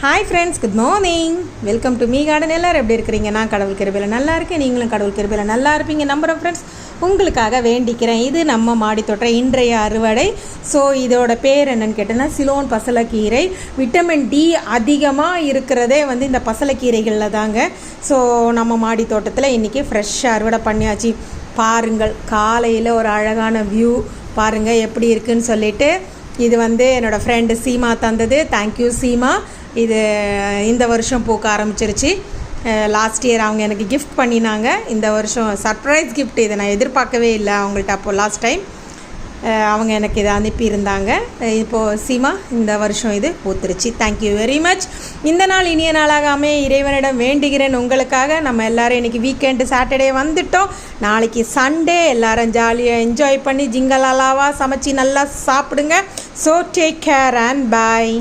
Hi friends, good morning. Welcome to me garden. எல்லோரும் எப்படி இருக்கிறீங்க? நான் கடவுள் கிருபையில் நல்லா இருக்கேன். நீங்களும் கடவுள் கிருபையில் நல்லா இருப்பீங்க நம்புகிறேன் ஃப்ரெண்ட்ஸ். உங்களுக்காக வேண்டிக்கிறேன். இது நம்ம மாடி தோட்டம் இன்றைய அறுவடை. ஸோ இதோட பேர் என்னன்னு கேட்டோன்னா சிலோன் பசலைக்கீரை. விட்டமின் டி அதிகமாக இருக்கிறதே இந்த பசலைக்கீரைகளில் தாங்க. ஸோ நம்ம மாடி தோட்டத்தில் இன்றைக்கி ஃப்ரெஷ்ஷாக அறுவடை பண்ணியாச்சு. பாருங்கள், காலையில் ஒரு அழகான வியூ பாருங்கள் எப்படி இருக்குதுன்னு சொல்லிட்டு. இது என்னோடய ஃப்ரெண்டு சீமா தந்தது. தேங்க்யூ சீமா. இது இந்த வருஷம் பூக்க ஆரம்பிச்சிருச்சு. லாஸ்ட் இயர் அவங்க எனக்கு கிஃப்ட் பண்ணினாங்க. இந்த வருஷம் சர்ப்ரைஸ் கிஃப்ட். இதை நான் எதிர்பார்க்கவே இல்லை அவங்கள்ட்ட. அப்போது லாஸ்ட் டைம் அவங்க எனக்கு இதை அனுப்பியிருந்தாங்க. இப்போது சீமா இந்த வருஷம் இது பூத்துருச்சு. Thank you very much. இந்த நாள் இனிய நாளாகாமே இறைவனிடம் வேண்டுகிறேன் உங்களுக்காக. நம்ம எல்லோரும் இன்றைக்கி வீக்கெண்டு சாட்டர்டே வந்துட்டோம். நாளைக்கு சண்டே. எல்லோரும் ஜாலியாக என்ஜாய் பண்ணி ஜிங்கலாலாவாக சமைச்சி நல்லா சாப்பிடுங்க. So take care and bye.